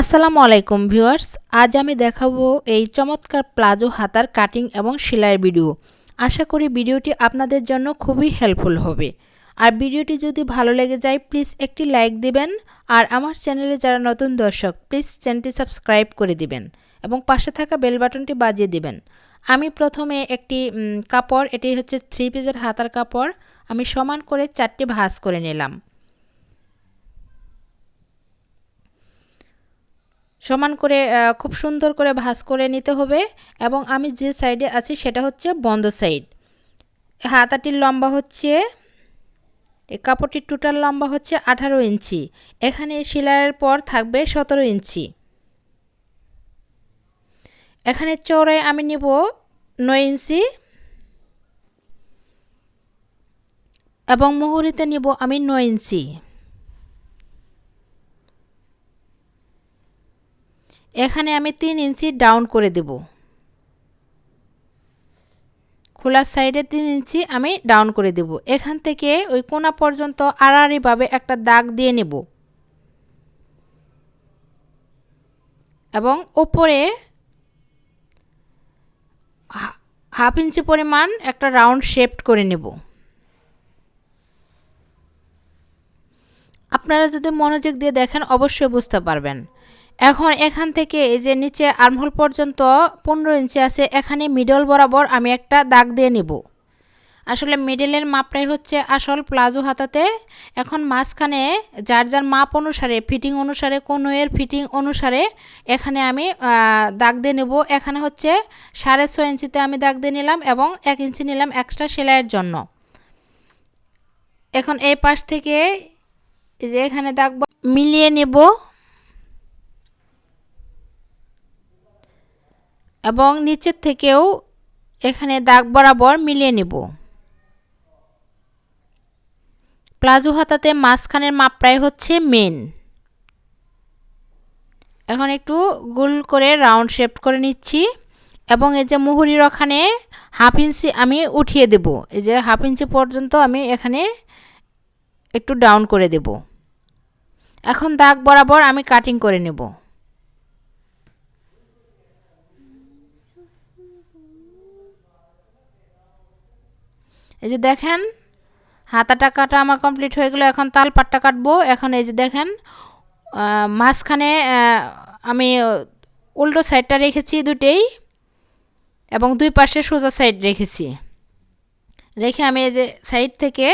আসসালামু আলাইকুম ভিউয়ার্স, আজ আমি দেখাবো এই চমৎকার প্লাজো হাতার কাটিং এবং সেলাইয়ের ভিডিও। আশা করি ভিডিওটি আপনাদের জন্য খুবই হেল্পফুল হবে। আর ভিডিওটি যদি ভালো লেগে যায় প্লিজ একটি লাইক দিবেন। আর আমার চ্যানেলে যারা নতুন দর্শক প্লিজ চ্যানেলটি সাবস্ক্রাইব করে দিবেন এবং পাশে থাকা বেল বাটনটি বাজিয়ে দিবেন। আমি প্রথমে একটি কাপড়, এটি হচ্ছে 3 পিসের হাতার কাপড়, আমি সমান করে 4টি ভাঁজ করে নিলাম। সমান করে খুব সুন্দর করে ভাঁজ করে নিতে হবে এবং আমি যে সাইডে আছি সেটা হচ্ছে বন্ধ সাইড। হাতাটির লম্বা হচ্ছে, এই কাপড়টির টোটাল লম্বা হচ্ছে 18 ইঞ্চি। এখানে সেলাইয়ের পর থাকবে 17 ইঞ্চি। এখানে চওড়ায় আমি নিব 9 ইঞ্চি এবং মুহুরিতে নিব আমি 9 ইঞ্চি। এখানে আমি 3 ইঞ্চি ডাউন করে দেব। খোলার সাইডে 3 ইঞ্চি আমি ডাউন করে দেব। এখান থেকে ওই কোণা পর্যন্ত আড়াআড়িভাবে একটা দাগ দিয়ে নেব এবং উপরে হাফ ইঞ্চি পরিমাণ একটা রাউন্ড শেপ করে নেব। আপনারা যদি মনোযোগ দিয়ে দেখেন অবশ্যই বুঝতে পারবেন। এখন এখান থেকে এই যে নিচে আর্মহোল পর্যন্ত 15 ইঞ্চি আছে, এখানে মিডল বরাবর আমি একটা দাগ দিয়ে নেব। আসলে মিডলের মাপটাই হচ্ছে আসল প্লাজো হাতাতে। এখন মাঝখানে যার যার মাপ অনুসারে, ফিটিং অনুসারে, কোনোয়ের ফিটিং অনুসারে এখানে আমি দাগ দিয়ে নেব। এখানে হচ্ছে 6.5 ইঞ্চিতে আমি দাগ দিয়ে নিলাম এবং 1 ইঞ্চি নিলাম এক্সট্রা সেলাইয়ের জন্য। এখন এই পাশ থেকে এই যে এখানে দাগ মিলিয়ে নেব এবং নিচের থেকেও এখানে দাগ বরাবর মিলিয়ে নেব। প্লাজো হাতাতে মাঝখানের মাপটাই হচ্ছে মেন। এখন একটু গোল করে রাউন্ড শেপ করে নিচ্ছি এবং এই যে মুহুরির ওখানে হাফ ইঞ্চি আমি উঠিয়ে দেব। এই যে হাফ ইঞ্চি পর্যন্ত আমি এখানে একটু ডাউন করে দেব। এখন দাগ বরাবর আমি কাটিং করে নেব। এই যে দেখেন হাতাটা কাটা আমার কমপ্লিট হয়ে গেল। এখন তালপাটটা কাটবো। এখন এই যে দেখেন মাঝখানে আমি উল্টো সাইডটা রেখেছি দুটেই এবং দুই পাশে সোজা সাইড রেখেছি। রেখে আমি এই যে সাইড থেকে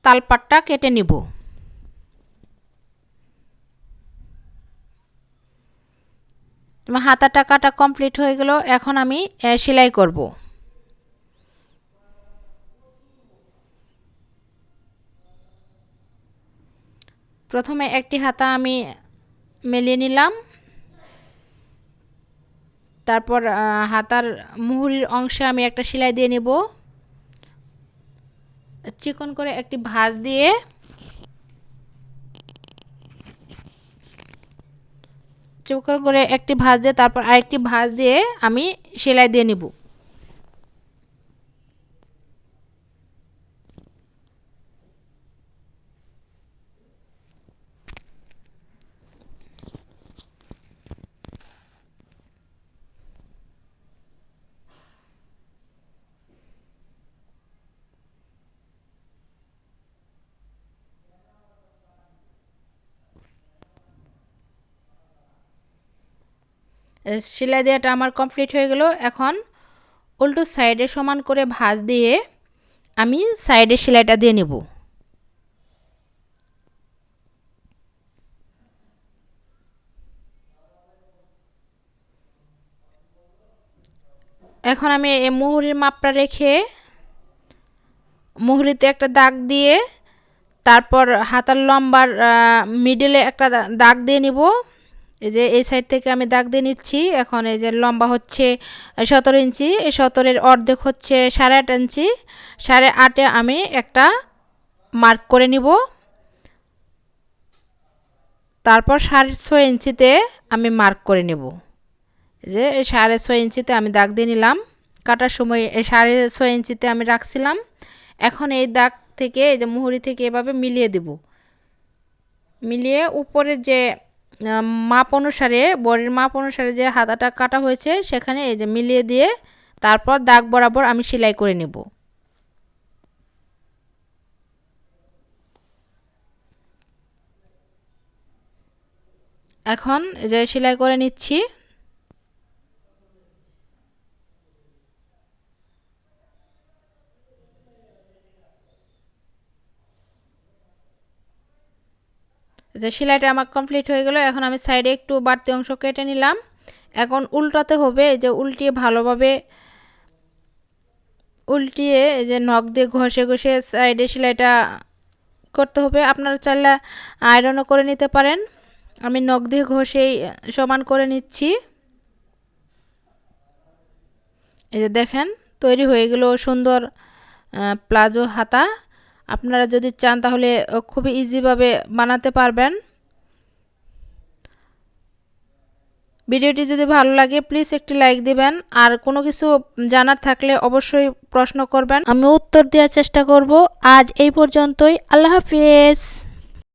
তালপাটটা কেটে নিব। হাতাটা কাটা কমপ্লিট হয়ে গেল। এখন আমি সেলাই করব। প্রথমে একটি হাতা আমি মেলিয়ে নিলাম, তারপর হাতার মুহুরির অংশে আমি একটা সেলাই দিয়ে নেব। চিকন করে একটি ভাঁজ দিয়ে তারপর আরেকটি ভাঁজ দিয়ে আমি সেলাই দিয়ে নেব। সেলাই দেওয়াটা আমার কমপ্লিট হয়ে গেল। এখন উল্টো সাইডে সমান করে ভাঁজ দিয়ে আমি সাইডে সেলাইটা দিয়ে নেব। এখন আমি এই মুহুরির মাপটা রেখে মুহুরিতে একটা দাগ দিয়ে তারপর হাতার লম্বার মিডলে একটা দাগ দিয়ে নিব। এই যে এই সাইড থেকে আমি দাগ দিয়ে নিচ্ছি। এখন এই যে লম্বা হচ্ছে 17 ইঞ্চি, এই 17-এর অর্ধেক হচ্ছে 8.5 ইঞ্চি। 8.5-এ আমি একটা মার্ক করে নিব। তারপর 6.5 ইঞ্চিতে আমি মার্ক করে নেব। যে এই 6.5 ইঞ্চিতে আমি দাগ দিয়ে নিলাম। কাটার সময় এই 6.5 ইঞ্চিতে আমি রাখছিলাম। এখন এই দাগ থেকে এই যে মুহুরি থেকে এভাবে মিলিয়ে দেব। মিলিয়ে উপরে যে মাপ অনুসারে বডির মাপ অনুসারে যে হাতাটা কাটা হয়েছে সেখানে এই যে মিলিয়ে দিয়ে তারপর দাগ বরাবর আমি সেলাই করে নেব। এখন এই যে সেলাই করে নিচ্ছি। যে সেলাইটা আমার কমপ্লিট হয়ে গেল। এখন আমি সাইডে একটু বাড়তি অংশ কেটে নিলাম। এখন উল্টাতে হবে, এই যে উল্টিয়ে ভালোভাবে উল্টিয়ে এই যে নখ দিয়ে ঘষে ঘষে সাইডে সেলাইটা করতে হবে। আপনারা চাইলে আয়রনও করে নিতে পারেন। আমি নখ দিয়ে ঘষেই সমান করে নিচ্ছি। এই যে দেখেন তৈরি হয়ে গেল সুন্দর প্লাজো হাতা। আপনারা যদি চান তাহলে খুবই ইজিভাবে বানাতে পারবেন। ভিডিওটি যদি ভালো লাগে প্লিজ একটি লাইক দিবেন, আর কোনো কিছু জানার থাকলে অবশ্যই প্রশ্ন করবেন, আমি উত্তর দেওয়ার চেষ্টা করব। আজ এই পর্যন্তই, আল্লাহ হাফেজ।